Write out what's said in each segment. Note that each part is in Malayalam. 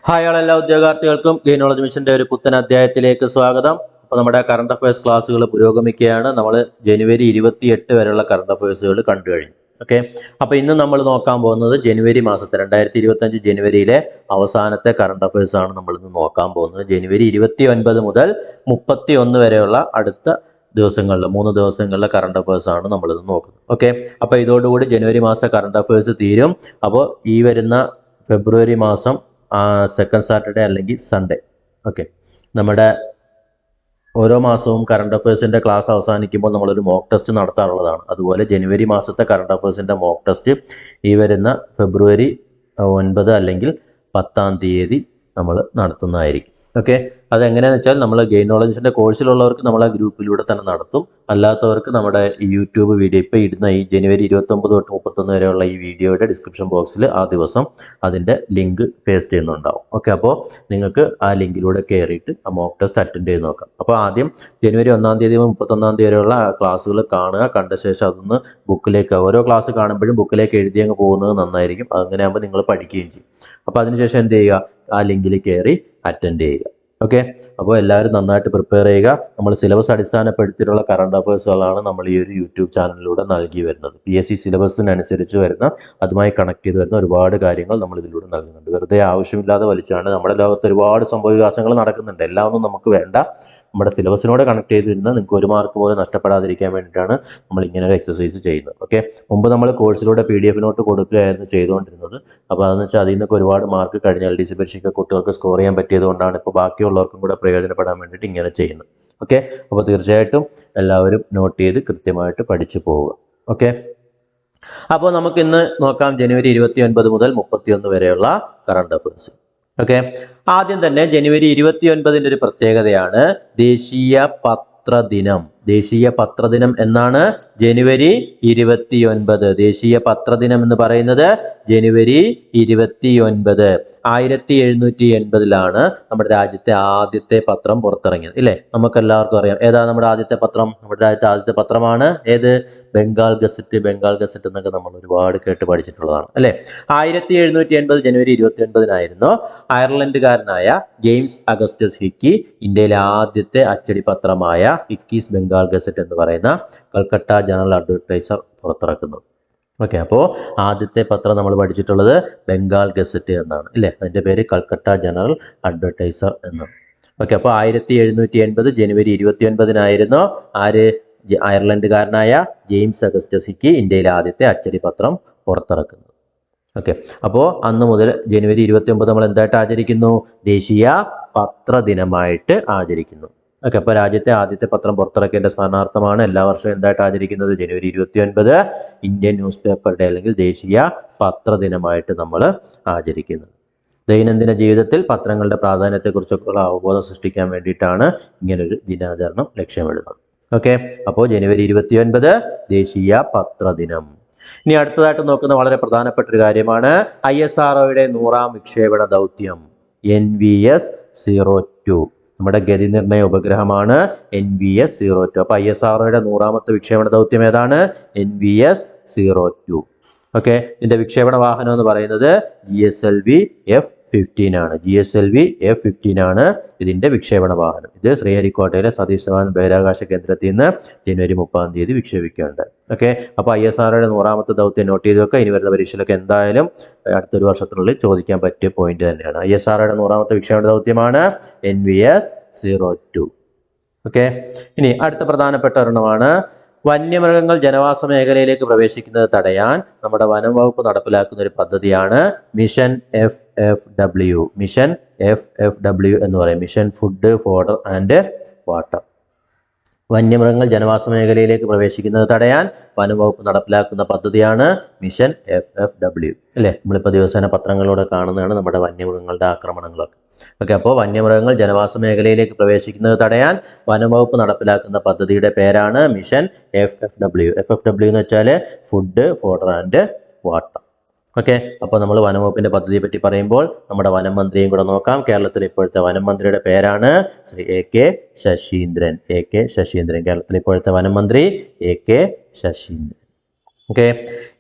ഹായ് എല്ലാ ഉദ്യോഗാർത്ഥികൾക്കും ഗെയിനോളജി മിഷന്റെ ഒരു പുത്തൻ അധ്യായത്തിലേക്ക് സ്വാഗതം. അപ്പോൾ നമ്മുടെ കറണ്ട് അഫയേഴ്സ് ക്ലാസ്സുകൾ പുരോഗമിക്കുകയാണ്. നമ്മൾ ജനുവരി 28 വരെയുള്ള കറണ്ട് അഫയേഴ്സുകൾ കണ്ടു കഴിഞ്ഞു. ഓക്കെ, അപ്പോൾ ഇന്ന് നമ്മൾ നോക്കാൻ പോകുന്നത് ജനുവരി മാസത്തെ 2025 ജനുവരിയിലെ അവസാനത്തെ കറണ്ട് അഫയേഴ്സ് ആണ് നമ്മൾ ഇന്ന് നോക്കാൻ പോകുന്നത്. ജനുവരി 29 മുതൽ 31 വരെയുള്ള അടുത്ത ദിവസങ്ങളിൽ 3 ദിവസങ്ങളിലെ കറണ്ട് അഫയേഴ്സ് ആണ് നമ്മളിത് നോക്കുന്നത്. ഓക്കെ, അപ്പോൾ ഇതോടുകൂടി ജനുവരി മാസത്തെ കറണ്ട് അഫയേഴ്സ് തീരും. അപ്പോൾ ഈ വരുന്ന ഫെബ്രുവരി മാസം സെക്കൻഡ് സാറ്റർഡേ അല്ലെങ്കിൽ സൺഡേ. ഓക്കെ, നമ്മുടെ ഓരോ മാസവും കറണ്ട് അഫയേഴ്സിൻ്റെ ക്ലാസ് അവസാനിക്കുമ്പോൾ നമ്മളൊരു മോക്ക് ടെസ്റ്റ് നടത്താറുള്ളതാണ്. അതുപോലെ ജനുവരി മാസത്തെ കറണ്ട് അഫയേഴ്സിൻ്റെ മോക്ക് ടെസ്റ്റ് ഈ വരുന്ന ഫെബ്രുവരി 9 അല്ലെങ്കിൽ 10 നമ്മൾ നടത്തുന്നതായിരിക്കും. ഓക്കെ, അതെങ്ങനെയാണെന്ന് വെച്ചാൽ നമ്മൾ ഗെയിനോളജിൻ്റെ കോഴ്സിലുള്ളവർക്ക് നമ്മൾ ആ ഗ്രൂപ്പിലൂടെ തന്നെ നടത്തും. അല്ലാത്തവർക്ക് നമ്മുടെ യൂട്യൂബ് വീഡിയോ ഇപ്പോൾ ഇടുന്ന ഈ ജനുവരി 29 തൊട്ട് 31 വരെയുള്ള ഈ വീഡിയോയുടെ ഡിസ്ക്രിപ്ഷൻ ബോക്സിൽ ആ ദിവസം അതിൻ്റെ ലിങ്ക് പേസ്റ്റ് ചെയ്യുന്നുണ്ടാവും. ഓക്കെ, അപ്പോൾ നിങ്ങൾക്ക് ആ ലിങ്കിലൂടെ കയറിയിട്ട് ആ മോക്ക് ടെസ്റ്റ് അറ്റൻഡ് ചെയ്ത് നോക്കാം. അപ്പോൾ ആദ്യം ജനുവരി 1 തീയതി 31 വരെയുള്ള ക്ലാസ്സുകൾ കാണുക. കണ്ട ശേഷം അതൊന്ന് ബുക്കിലേക്ക് ഓരോ ക്ലാസ് കാണുമ്പോഴും ബുക്കിലേക്ക് എഴുതി അങ്ങ് പോകുന്നത് നന്നായിരിക്കും. അങ്ങനെ ആകുമ്പോൾ നിങ്ങൾ പഠിക്കുകയും ചെയ്യും. അപ്പോൾ അതിനുശേഷം എന്ത് ചെയ്യുക, ആ ലിങ്കിൽ കയറി അറ്റൻഡ് ചെയ്യുക. ഓക്കെ, അപ്പോൾ എല്ലാവരും നന്നായിട്ട് പ്രിപ്പയർ ചെയ്യുക. നമ്മൾ സിലബസ് അടിസ്ഥാനപ്പെടുത്തിയിട്ടുള്ള കറണ്ട് അഫയേഴ്സുകളാണ് നമ്മൾ ഈ ഒരു യൂട്യൂബ് ചാനലിലൂടെ നൽകി വരുന്നത്. PSC സിലബസിനനുസരിച്ച് വരുന്ന അതുമായി കണക്ട് ചെയ്ത് വരുന്ന ഒരുപാട് കാര്യങ്ങൾ നമ്മൾ ഇതിലൂടെ നൽകുന്നുണ്ട്. വെറുതെ ആവശ്യമില്ലാതെ വലിച്ചാണ്. നമ്മുടെ ലോകത്ത് ഒരുപാട് സംഭവവികാസങ്ങൾ നടക്കുന്നുണ്ട്. എല്ലാം ഒന്നും നമുക്ക് വേണ്ട. നമ്മുടെ സിലബസിനോട് കണക്ട് ചെയ്തിരുന്ന നിങ്ങൾക്ക് 1 മാർക്ക് പോലും നഷ്ടപ്പെടാതിരിക്കാൻ വേണ്ടിയിട്ടാണ് നമ്മൾ ഇങ്ങനെ ഒരു എക്സസൈസ് ചെയ്യുന്നത്. ഓക്കെ, മുമ്പ് നമ്മൾ കോഴ്സിലൂടെ PDF നോട്ട് കൊടുക്കുകയായിരുന്നു ചെയ്തുകൊണ്ടിരുന്നത്. അപ്പോൾ അതെന്ന് വെച്ചാൽ അതിൽ നിന്നൊക്കെ ഒരുപാട് മാർക്ക് കഴിഞ്ഞ LDC പരീക്ഷയ്ക്ക് കുട്ടികൾക്ക് സ്കോർ ചെയ്യാൻ പറ്റിയത് കൊണ്ടാണ് ഇപ്പോൾ ബാക്കിയുള്ളവർക്കും കൂടെ പ്രയോജനപ്പെടാൻ വേണ്ടിയിട്ട് ഇങ്ങനെ ചെയ്യുന്നത്. ഓക്കെ, അപ്പോൾ തീർച്ചയായിട്ടും എല്ലാവരും നോട്ട് ചെയ്ത് കൃത്യമായിട്ട് പഠിച്ചു പോവുക. ഓക്കെ, അപ്പോൾ നമുക്കിന്ന് നോക്കാം ജനുവരി 29 മുതൽ 31 വരെയുള്ള കറണ്ട് അഫയേഴ്സ്. ഓക്കെ, ആദ്യം തന്നെ ജനുവരി 29 ഒരു പ്രത്യേകതയാണ് ദേശീയ പത്രദിനം. ദേശീയ പത്രദിനം എന്നാണ് ജനുവരി 29. ദേശീയ പത്രദിനം എന്ന് പറയുന്നത് ജനുവരി 29. 1780 നമ്മുടെ രാജ്യത്തെ ആദ്യത്തെ പത്രം പുറത്തിറങ്ങിയത്. ഇല്ലേ, നമുക്കെല്ലാവർക്കും അറിയാം. ഏതാ നമ്മുടെ ആദ്യത്തെ പത്രം? നമ്മുടെ രാജ്യത്തെ ആദ്യത്തെ പത്രമാണ് ഏത്? ബംഗാൾ ഗസറ്റ്. ബംഗാൾ ഗസറ്റ് എന്നൊക്കെ നമ്മൾ ഒരുപാട് കേട്ട് പഠിച്ചിട്ടുള്ളതാണ് അല്ലേ. 1780 ജനുവരി 29 അയർലൻഡുകാരനായ ജെയിംസ് അഗസ്റ്റസ് ഹിക്കി ഇന്ത്യയിലെ ആദ്യത്തെ അച്ചടി പത്രമായ ഹിക്കീസ് ബംഗാൾ ഗസറ്റ് എന്ന് പറയുന്ന കൽക്കട്ട ജനറൽ അഡ്വർടൈസർ പുറത്തിറക്കുന്നത്. ഓക്കെ, അപ്പോൾ ആദ്യത്തെ പത്രം നമ്മൾ പഠിച്ചിട്ടുള്ളത് ബംഗാൾ ഗസറ്റ് എന്നാണ് അല്ലേ. അതിൻ്റെ പേര് കൽക്കട്ട ജനറൽ അഡ്വർടൈസർ എന്നാണ്. ഓക്കെ, അപ്പോൾ 1780 ജനുവരി 29 ആര്? അയർലൻഡുകാരനായ ജെയിംസ് അഗസ്റ്റസ് ഹിക്കി ഇന്ത്യയിലെ ആദ്യത്തെ അച്ചടി പത്രം പുറത്തിറക്കുന്നത്. ഓക്കെ, അപ്പോൾ അന്ന് മുതൽ ജനുവരി 29 നമ്മൾ എന്തായിട്ട് ആചരിക്കുന്നു? ദേശീയ പത്രദിനമായിട്ട് ആചരിക്കുന്നു. ഓക്കെ, അപ്പോൾ രാജ്യത്തെ ആദ്യത്തെ പത്രം പുറത്തിറക്കിയതിൻ്റെ സ്മരണാർത്ഥമാണ് എല്ലാ വർഷവും എന്തായിട്ട് ആചരിക്കുന്നത്? ജനുവരി 29 ഇന്ത്യൻ ന്യൂസ് പേപ്പർ ഡേ അല്ലെങ്കിൽ ദേശീയ പത്രദിനമായിട്ട് നമ്മൾ ആചരിക്കുന്നത്. ദൈനംദിന ജീവിതത്തിൽ പത്രങ്ങളുടെ പ്രാധാന്യത്തെക്കുറിച്ചൊക്കെയുള്ള അവബോധം സൃഷ്ടിക്കാൻ വേണ്ടിയിട്ടാണ് ഇങ്ങനൊരു ദിനാചരണം ലക്ഷ്യമിടുന്നത്. ഓക്കെ, അപ്പോൾ ജനുവരി 29 ദേശീയ പത്രദിനം. ഇനി അടുത്തതായിട്ട് നോക്കുന്ന വളരെ പ്രധാനപ്പെട്ട ഒരു കാര്യമാണ് ISROയുടെ 100ാം വിക്ഷേപണ ദൗത്യം NVS-02. നമ്മുടെ ഗതി നിർണയ ഉപഗ്രഹമാണ് NVS-02. അപ്പോൾ ISROയുടെ 100ാമത്തെ വിക്ഷേപണ ദൗത്യം ഏതാണ്? NVS-02. ഓക്കെ, ഇതിൻ്റെ വിക്ഷേപണ വാഹനം എന്ന് പറയുന്നത് GSLV F-15 ആണ്. GSLV F-15 ആണ് ഇതിൻ്റെ വിക്ഷേപണ വാഹനം. ഇത് ശ്രീഹരിക്കോട്ടയിലെ സതീഷ് ധവാൻ ബഹിരാകാശ കേന്ദ്രത്തിൽ നിന്ന് ജനുവരി 30 വിക്ഷേപിക്കുന്നുണ്ട്. ഓക്കെ, അപ്പോൾ ISROയുടെ 100ാമത്തെ ദൗത്യം നോട്ട് ചെയ്ത് വെക്കുക. ഇനി വരുന്ന പരീക്ഷയിലൊക്കെ എന്തായാലും അടുത്തൊരു വർഷത്തിനുള്ളിൽ ചോദിക്കാൻ പറ്റിയ പോയിന്റ് തന്നെയാണ്. ISROയുടെ 100ാമത്തെ വിക്ഷേപണ ദൗത്യമാണ് NVS-02. ഓക്കെ, ഇനി അടുത്ത പ്രധാനപ്പെട്ട ഒരെണ്ണമാണ് വന്യമൃഗങ്ങൾ ജനവാസ മേഖലയിലേക്ക് പ്രവേശിക്കുന്നത് തടയാൻ നമ്മുടെ വനം വകുപ്പ് നടപ്പിലാക്കുന്ന ഒരു പദ്ധതിയാണ് മിഷൻ FFW. മിഷൻ FFW എന്ന് പറയും. Mission food, fodder and water. വന്യമൃഗങ്ങൾ ജനവാസ മേഖലയിലേക്ക് പ്രവേശിക്കുന്നത് തടയാൻ വനം വകുപ്പ് നടപ്പിലാക്കുന്ന പദ്ധതിയാണ് മിഷൻ FFW അല്ലേ. നമ്മളിപ്പോൾ ദിവസേന പത്രങ്ങളിലൂടെ കാണുന്നതാണ് നമ്മുടെ വന്യമൃഗങ്ങളുടെ ആക്രമണങ്ങളൊക്കെ. ഓക്കെ, അപ്പോൾ വന്യമൃഗങ്ങൾ ജനവാസ മേഖലയിലേക്ക് പ്രവേശിക്കുന്നത് തടയാൻ വനം വകുപ്പ് നടപ്പിലാക്കുന്ന പദ്ധതിയുടെ പേരാണ് മിഷൻ FFW. FFW എന്ന് വെച്ചാൽ food, fodder and water. Okay, അപ്പോൾ നമ്മൾ വനം വകുപ്പിൻ്റെ പദ്ധതിയെ പറ്റി പറയുമ്പോൾ നമ്മുടെ വനം മന്ത്രിയും കൂടെ നോക്കാം. കേരളത്തിലെ ഇപ്പോഴത്തെ വനം മന്ത്രിയുടെ പേരാണ് ശ്രീ AK ശശീന്ദ്രൻ. AK ശശീന്ദ്രൻ, കേരളത്തിലെ ഇപ്പോഴത്തെ വനം മന്ത്രി AK ശശീന്ദ്രൻ. ഓക്കെ,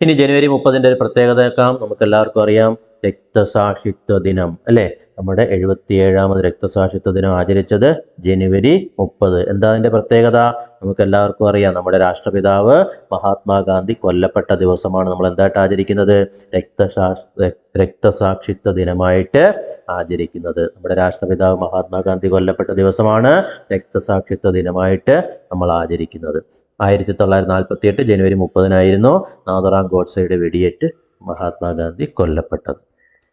ഇനി ജനുവരി 30 ഒരു പ്രത്യേകത നമുക്ക് എല്ലാവർക്കും അറിയാം. രക്തസാക്ഷിത്വ ദിനം അല്ലേ? നമ്മുടെ 77ാമത് രക്തസാക്ഷിത്വ ദിനം ആചരിച്ചത് ജനുവരി 30. എന്താ അതിൻ്റെ പ്രത്യേകത? നമുക്ക് എല്ലാവർക്കും അറിയാം, നമ്മുടെ രാഷ്ട്രപിതാവ് മഹാത്മാഗാന്ധി കൊല്ലപ്പെട്ട ദിവസമാണ് നമ്മൾ എന്തായിട്ട് ആചരിക്കുന്നത്? രക്തസാക്ഷിത്വ ദിനമായിട്ട് ആചരിക്കുന്നത്. നമ്മുടെ രാഷ്ട്രപിതാവ് മഹാത്മാഗാന്ധി കൊല്ലപ്പെട്ട ദിവസമാണ് രക്തസാക്ഷിത്വ ദിനമായിട്ട് നമ്മൾ ആചരിക്കുന്നത്. 1948 ജനുവരി 30 നാഥുറാം ഗോഡ്സെയുടെ വെടിയേറ്റ് മഹാത്മാഗാന്ധി കൊല്ലപ്പെട്ടത്.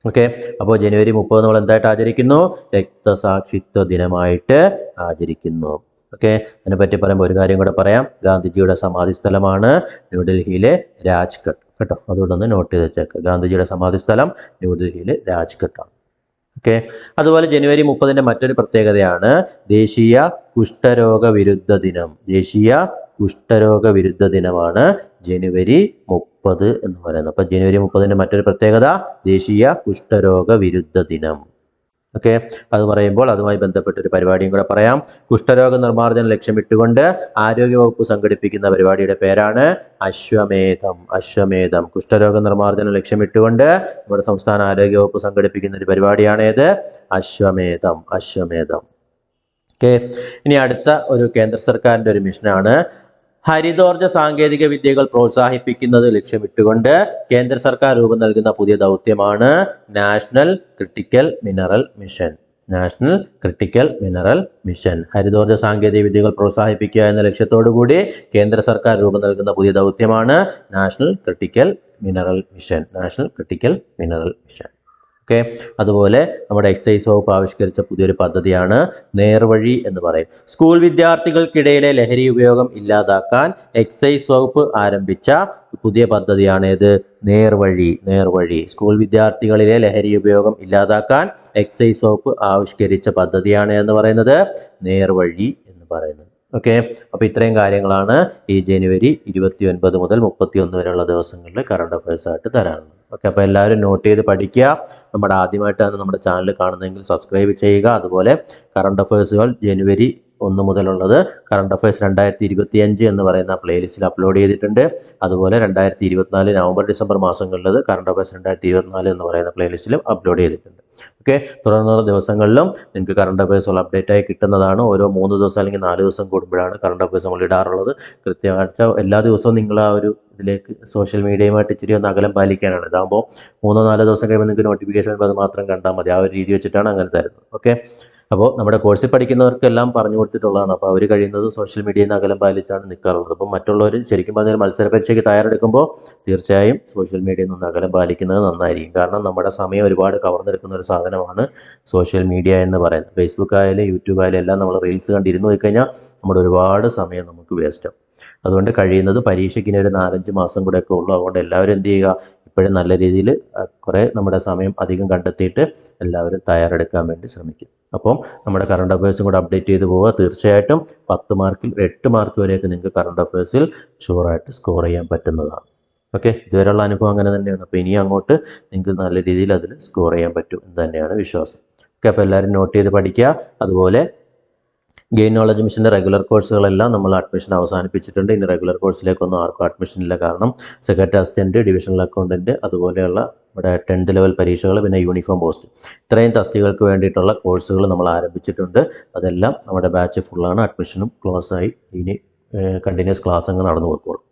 ഓക്കെ, അപ്പോൾ ജനുവരി 30 നമ്മൾ എന്തായിട്ട് ആചരിക്കുന്നു? രക്തസാക്ഷിത്വ ദിനമായിട്ട് ആചരിക്കുന്നു. ഓക്കെ, അതിനെപ്പറ്റി പറയുമ്പോൾ ഒരു കാര്യം കൂടെ പറയാം. ഗാന്ധിജിയുടെ സമാധി സ്ഥലമാണ് ന്യൂഡൽഹിയിലെ രാജ്ഘട്ട് കേട്ടോ, അതുകൊണ്ട് ഒന്ന് നോട്ട് ചെയ്ത് വെച്ചേക്കുക. ഗാന്ധിജിയുടെ സമാധി സ്ഥലം ന്യൂഡൽഹിയിലെ രാജ്ഘട്ടാണ്. ഓക്കെ, അതുപോലെ ജനുവരി 30 മറ്റൊരു പ്രത്യേകതയാണ് ദേശീയ കുഷ്ഠരോഗ വിരുദ്ധ ദിനം. ദേശീയ കുഷ്ഠരോഗ വിരുദ്ധ ദിനമാണ് ജനുവരി 30 എന്ന് പറയുന്നത്. അപ്പം ജനുവരി 30 മറ്റൊരു പ്രത്യേകത ദേശീയ കുഷ്ഠരോഗ വിരുദ്ധ ദിനം. ഓക്കെ, അത് പറയുമ്പോൾ അതുമായി ബന്ധപ്പെട്ടൊരു പരിപാടിയും കൂടെ പറയാം. കുഷ്ഠരോഗ നിർമ്മാർജ്ജനം ലക്ഷ്യമിട്ടുകൊണ്ട് ആരോഗ്യവകുപ്പ് സംഘടിപ്പിക്കുന്ന പരിപാടിയുടെ പേരാണ് അശ്വമേധം. അശ്വമേധം കുഷ്ഠരോഗ നിർമ്മാർജ്ജനം ലക്ഷ്യമിട്ടുകൊണ്ട് നമ്മുടെ സംസ്ഥാന ആരോഗ്യവകുപ്പ് സംഘടിപ്പിക്കുന്ന ഒരു പരിപാടിയാണേത്? അശ്വമേധം. അശ്വമേധം. ഓക്കെ, ഇനി അടുത്ത ഒരു കേന്ദ്ര സർക്കാരിൻ്റെ ഒരു മിഷനാണ് ഹരിതോർജ്ജ സാങ്കേതിക വിദ്യകൾ പ്രോത്സാഹിപ്പിക്കുന്നത് ലക്ഷ്യമിട്ടുകൊണ്ട് കേന്ദ്ര സർക്കാർ രൂപം നൽകുന്ന പുതിയ ദൗത്യമാണ് national critical mineral mission. National critical mineral mission. ഹരിതോർജ്ജ സാങ്കേതിക വിദ്യകൾ പ്രോത്സാഹിപ്പിക്കുക എന്ന ലക്ഷ്യത്തോടു കൂടി കേന്ദ്ര സർക്കാർ രൂപം നൽകുന്ന പുതിയ ദൗത്യമാണ് national critical mineral mission. National critical mineral mission. Okay, അതുപോലെ നമ്മുടെ എക്സൈസ് വകുപ്പ് ആവിഷ്കരിച്ച പുതിയൊരു പദ്ധതിയാണ് നേർവഴി എന്ന് പറയും. സ്കൂൾ വിദ്യാർത്ഥികൾക്കിടയിലെ ലഹരി ഉപയോഗം ഇല്ലാതാക്കാൻ എക്സൈസ് വകുപ്പ് ആരംഭിച്ച പുതിയ പദ്ധതിയാണേത്? നേർവഴി. നേർവഴി. സ്കൂൾ വിദ്യാർത്ഥികളിലെ ലഹരി ഉപയോഗം ഇല്ലാതാക്കാൻ എക്സൈസ് വകുപ്പ് ആവിഷ്കരിച്ച പദ്ധതിയാണ് എന്ന് പറയുന്നത് നേർവഴി എന്ന് പറയുന്നത്. ഓക്കെ, അപ്പോൾ ഇത്രയും കാര്യങ്ങളാണ് ഈ ജനുവരി 29 മുതൽ 31 വരെയുള്ള ദിവസങ്ങളിൽ കറണ്ട് അഫയേഴ്സ് ആയിട്ട് തരാനുള്ളത്. ഓക്കെ, അപ്പോൾ എല്ലാവരും നോട്ട് ചെയ്ത് പഠിക്കുക. നമ്മുടെ ആദ്യമായിട്ടാണ് നമ്മുടെ ചാനൽ കാണുന്നതെങ്കിൽ സബ്സ്ക്രൈബ് ചെയ്യുക. അതുപോലെ കറണ്ട് അഫയേഴ്സുകൾ ജനുവരി 1 മുതലുള്ളത് കറണ്ട് അഫയേഴ്സ് 2025 എന്ന് പറയുന്ന പ്ലേലിസ്റ്റിൽ അപ്ലോഡ് ചെയ്തിട്ടുണ്ട്. അതുപോലെ 2024 നവംബർ ഡിസംബർ മാസങ്ങളിലത് കറണ്ട് അഫയേഴ്സ് 2024 എന്ന് പറയുന്ന പ്ലേലിസ്റ്റിലും അപ്ലോഡ് ചെയ്തിട്ടുണ്ട്. ഓക്കെ, തുടർന്നുള്ള ദിവസങ്ങളിലും നിങ്ങൾക്ക് കറണ്ട് അഫയേഴ്സുകൾ അപ്ഡേറ്റ് ആയി കിട്ടുന്നതാണ്. ഓരോ 3 ദിവസം അല്ലെങ്കിൽ 4 ദിവസം കൂടുമ്പോഴാണ് കറണ്ട് അഫയേഴ്സ് നമ്മൾ ഇടാറുള്ളത്. കൃത്യമായിട്ട് എല്ലാ ദിവസവും നിങ്ങൾ ആ ഒരു ഇതിലേക്ക് സോഷ്യൽ മീഡിയയുമായിട്ട് ഇച്ചിരി ഒന്ന് അകലം പാലിക്കാനാണ്. ഇതാകുമ്പോൾ 3-4 ദിവസം കഴിയുമ്പോൾ നിങ്ങൾക്ക് നോട്ടിഫിക്കേഷൻ വരുമ്പോൾ അത് മാത്രം കണ്ടാൽ മതി. ആ ഒരു രീതി വെച്ചിട്ടാണ് അങ്ങനെ തരുന്നത്. ഓക്കെ, അപ്പോൾ നമ്മുടെ കോഴ്സിൽ പഠിക്കുന്നവർക്കെല്ലാം പറഞ്ഞു കൊടുത്തിട്ടുള്ളതാണ്. അപ്പോൾ അവർ കഴിയുന്നത് സോഷ്യൽ മീഡിയയിൽ നിന്ന് അകലം പാലിച്ചാണ് നിൽക്കാറുള്ളത്. അപ്പം മറ്റുള്ളവർ ശരിക്കും പറഞ്ഞാൽ മത്സര പരീക്ഷയ്ക്ക് തയ്യാറെടുക്കുമ്പോൾ തീർച്ചയായും സോഷ്യൽ മീഡിയയിൽ നിന്ന് അകലം പാലിക്കുന്നത് നന്നായിരിക്കും. കാരണം നമ്മുടെ സമയം ഒരുപാട് കവർന്നെടുക്കുന്ന ഒരു സാധനമാണ് സോഷ്യൽ മീഡിയ എന്ന് പറയുന്നത്. ഫേസ്ബുക്ക് ആയാലും യൂട്യൂബ് ആയാലും എല്ലാം നമ്മൾ റീൽസ് കണ്ടിരുന്നു പോയി കഴിഞ്ഞാൽ നമ്മുടെ ഒരുപാട് സമയം നമുക്ക് വേസ്റ്റാവും. അതുകൊണ്ട് കഴിയുന്നത് പരീക്ഷയ്ക്ക് ഇനി ഒരു 4-5 മാസം കൂടെയൊക്കെ ഉള്ളൂ. അതുകൊണ്ട് എല്ലാവരും എന്ത് ചെയ്യുക, ഇപ്പോഴും നല്ല രീതിയിൽ കുറേ നമ്മുടെ സമയം അധികം കണ്ടെത്തിയിട്ട് എല്ലാവരും തയ്യാറെടുക്കാൻ വേണ്ടി ശ്രമിക്കും. അപ്പം നമ്മുടെ കറണ്ട് അഫയേഴ്സും കൂടെ അപ്ഡേറ്റ് ചെയ്ത് പോവുക. തീർച്ചയായിട്ടും 10 മാർക്കിൽ 8 മാർക്ക് വരെയൊക്കെ നിങ്ങൾക്ക് കറണ്ട് അഫയേഴ്സിൽ ഷുവറായിട്ട് സ്കോർ ചെയ്യാൻ പറ്റുന്നതാണ്. ഓക്കെ, ഇതുവരെയുള്ള അനുഭവം അങ്ങനെ തന്നെയാണ്. അപ്പോൾ ഇനി അങ്ങോട്ട് നിങ്ങൾക്ക് നല്ല രീതിയിൽ അതിൽ സ്കോർ ചെയ്യാൻ പറ്റും എന്ന് തന്നെയാണ് വിശ്വാസം. ഓക്കെ, അപ്പോൾ എല്ലാവരും നോട്ട് ചെയ്ത് പഠിക്കുക. അതുപോലെ ഗെയിൻ നോളജ് മിഷൻ്റെ റെഗുലർ കോഴ്സുകളെല്ലാം നമ്മൾ അഡ്മിഷൻ അവസാനിപ്പിച്ചിട്ടുണ്ട്. ഇനി റെഗുലർ കോഴ്സിലേക്കൊന്നും ആർക്കും അഡ്മിഷൻ ഇല്ല. കാരണം സെക്രട്ടറി അസിസ്റ്റൻറ്റ്, ഡിവിഷണൽ അക്കൗണ്ടൻറ്റ്, അതുപോലെയുള്ള നമ്മുടെ 10th ലെവൽ പരീക്ഷകൾ, പിന്നെ യൂണിഫോം പോസ്റ്റ്, ഇത്രയും തസ്തികൾക്ക് വേണ്ടിയിട്ടുള്ള കോഴ്സുകൾ നമ്മൾ ആരംഭിച്ചിട്ടുണ്ട്. അതെല്ലാം നമ്മുടെ ബാച്ച് ഫുള്ളാണ്. അഡ്മിഷനും ക്ലോസ് ആയി ഇനി കണ്ടിന്യൂസ് ക്ലാസ് അങ്ങ് നടന്നു പോയിക്കോളും.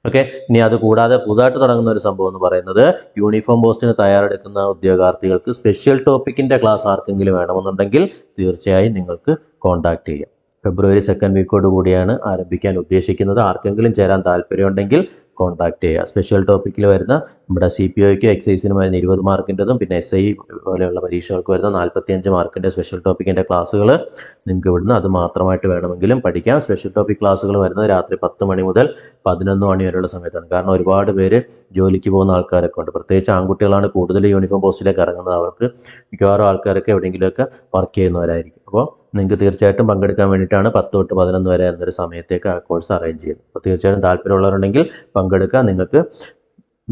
ഓക്കെ, ഇനി അത് കൂടാതെ പുതുതായിട്ട് തുടങ്ങുന്ന ഒരു സംഭവം എന്ന് പറയുന്നത് യൂണിഫോം പോസ്റ്റിന് തയ്യാറെടുക്കുന്ന ഉദ്യോഗാർത്ഥികൾക്ക് സ്പെഷ്യൽ ടോപ്പിക്കിൻ്റെ ക്ലാസ് ആർക്കെങ്കിലും വേണമെന്നുണ്ടെങ്കിൽ തീർച്ചയായും നിങ്ങൾക്ക് കോൺടാക്റ്റ് ചെയ്യാം. ഫെബ്രുവരി 2nd വീക്കോട് കൂടിയാണ് ആരംഭിക്കാൻ ഉദ്ദേശിക്കുന്നത്. ആർക്കെങ്കിലും ചേരാൻ താല്പര്യമുണ്ടെങ്കിൽ കോൺടാക്ട് ചെയ്യുക. സ്പെഷ്യൽ ടോപ്പിക്കിൽ വരുന്ന നമ്മുടെ CPOയ്ക്ക് എക്സൈസിന് വരുന്ന 20 മാർക്കിൻ്റെതും പിന്നെ SI പോലെയുള്ള പരീക്ഷകൾക്ക് വരുന്ന 45 മാർക്കിൻ്റെ സ്പെഷ്യൽ ടോപ്പിക്കിൻ്റെ ക്ലാസ്സുകൾ നിങ്ങൾക്ക് ഇവിടുന്ന് അത് മാത്രമായിട്ട് വേണമെങ്കിലും പഠിക്കാം. സ്പെഷ്യൽ ടോപ്പിക് ക്ലാസ്സുകൾ വരുന്നത് രാത്രി 10 മണി മുതൽ 11 മണി വരെയുള്ള സമയത്താണ്. കാരണം ഒരുപാട് പേര് ജോലിക്ക് പോകുന്ന ആൾക്കാരൊക്കെ ഉണ്ട്. പ്രത്യേകിച്ച് ആൺകുട്ടികളാണ് കൂടുതൽ യൂണിഫോം പോസ്റ്റിലേക്ക് ഇറങ്ങുന്നത്. അവർക്ക് മിക്കവാറും ആൾക്കാരൊക്കെ എവിടെയെങ്കിലുമൊക്കെ വർക്ക് ചെയ്യുന്നവരായിരിക്കും. അപ്പോൾ നിങ്ങൾക്ക് തീർച്ചയായിട്ടും പങ്കെടുക്കാൻ വേണ്ടിയിട്ടാണ് 10 തൊട്ട് 11 വരെ എന്നൊരു സമയത്തേക്ക് ആ കോഴ്സ് അറേഞ്ച് ചെയ്യുന്നത്. അപ്പോൾ തീർച്ചയായിട്ടും താല്പര്യമുള്ളവരുണ്ടെങ്കിൽ പങ്കെടുക്കുക. നിങ്ങൾക്ക്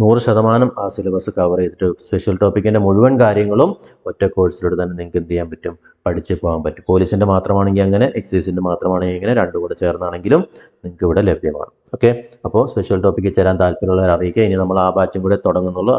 100% ആ സിലബസ് കവർ ചെയ്തിട്ട് സ്പെഷ്യൽ ടോപ്പിക്കിൻ്റെ മുഴുവൻ കാര്യങ്ങളും ഒറ്റ കോഴ്സിലൂടെ തന്നെ നിങ്ങൾക്ക് എന്ത് ചെയ്യാൻ പറ്റും, പഠിച്ച് പോകാൻ പറ്റും. പോലീസിൻ്റെ മാത്രമാണെങ്കിൽ അങ്ങനെ, എക്സൈസിൻ്റെ മാത്രമാണെങ്കിൽ ഇങ്ങനെ, രണ്ടും കൂടെ ചേർന്നാണെങ്കിലും നിങ്ങൾക്ക് ഇവിടെ ലഭ്യമാണ്. ഓക്കെ, അപ്പോൾ സ്പെഷ്യൽ ടോപ്പിക്ക് ചേരാൻ താല്പര്യമുള്ളവർ അറിയിക്കുക. ഇനി നമ്മൾ ആ ബാച്ചും കൂടെ തുടങ്ങുന്നുള്ളൂ.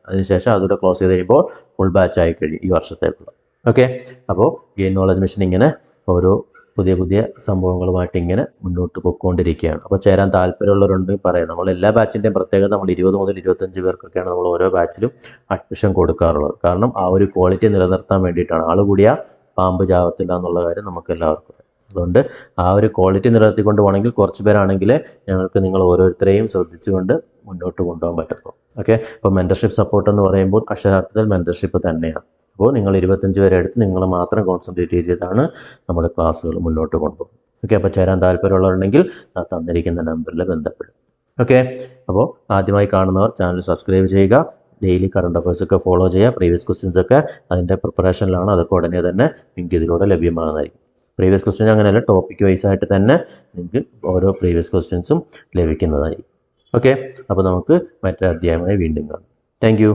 അതിനുശേഷം അതുകൂടെ ക്ലോസ് ചെയ്ത് കഴിയുമ്പോൾ ഫുൾ ബാച്ച് ആയി കഴിയും ഈ വർഷത്തേക്കുള്ള. ഓക്കെ, അപ്പോൾ ഗെയിൻ നോളജ് മിഷൻ ഇങ്ങനെ ഓരോ പുതിയ പുതിയ സംഭവങ്ങളുമായിട്ട് ഇങ്ങനെ മുന്നോട്ട് പോയിക്കൊണ്ടിരിക്കുകയാണ്. അപ്പോൾ ചേരാൻ താല്പര്യമുള്ളവരുണ്ടെങ്കിൽ പറയാം. നമ്മൾ എല്ലാ ബാച്ചിൻ്റെയും പ്രത്യേകത നമ്മൾ 20 മുതൽ 25 പേർക്കൊക്കെയാണ് നമ്മൾ ഓരോ ബാച്ചിലും അഡ്മിഷൻ കൊടുക്കാറുള്ളത്. കാരണം ആ ഒരു ക്വാളിറ്റി നിലനിർത്താൻ വേണ്ടിയിട്ടാണ്. ആൾ കൂടിയാൽ പാമ്പ് ചാവത്തില്ല എന്നുള്ള കാര്യം നമുക്ക് എല്ലാവർക്കും അറിയാം. അതുകൊണ്ട് ആ ഒരു ക്വാളിറ്റി നിലനിർത്തിക്കൊണ്ട് പോകണമെങ്കിൽ കുറച്ച് പേരാണെങ്കിൽ ഞങ്ങൾക്ക് നിങ്ങൾ ഓരോരുത്തരെയും ശ്രദ്ധിച്ചുകൊണ്ട് മുന്നോട്ട് കൊണ്ടുപോകാൻ പറ്റത്തുള്ളൂ. ഓക്കെ, അപ്പോൾ മെൻറ്റർഷിപ്പ് സപ്പോർട്ട് എന്ന് പറയുമ്പോൾ അക്ഷരാർത്ഥത്തിൽ മെൻറ്റർഷിപ്പ് തന്നെയാണ്. അപ്പോൾ നിങ്ങൾ 25 പേരെ എടുത്ത് നിങ്ങൾ മാത്രം കോൺസെൻട്രേറ്റ് ചെയ്താണ് നമ്മുടെ ക്ലാസ്സുകൾ മുന്നോട്ട് കൊണ്ടുപോകും. ഓക്കെ, അപ്പോൾ ചേരാൻ താല്പര്യമുള്ളവരുണ്ടെങ്കിൽ തന്നിരിക്കുന്ന നമ്പറിൽ ബന്ധപ്പെടും. ഓക്കെ, അപ്പോൾ ആദ്യമായി കാണുന്നവർ ചാനൽ സബ്സ്ക്രൈബ് ചെയ്യുക. ഡെയിലി കറണ്ട് അഫയേഴ്സൊക്കെ ഫോളോ ചെയ്യുക. പ്രീവിയസ് ക്വസ്റ്റ്യൻസൊക്കെ അതിൻ്റെ പ്രിപ്പറേഷനിലാണ്. അതൊക്കെ ഉടനെ തന്നെ നിങ്ങൾക്ക് ഇതിലൂടെ ലഭ്യമാകുന്നതായിരിക്കും. പ്രീവിയസ് ക്വസ്റ്റ്യൻ അങ്ങനെയല്ല, ടോപ്പിക് വൈസ് ആയിട്ട് തന്നെ നിങ്ങൾക്ക് ഓരോ പ്രീവിയസ് ക്വസ്റ്റ്യൻസും ലഭിക്കുന്നതായിരിക്കും. ഓക്കെ, അപ്പോൾ നമുക്ക് മറ്റൊരു അധ്യായമായി വീണ്ടും കാണാം. Thank you.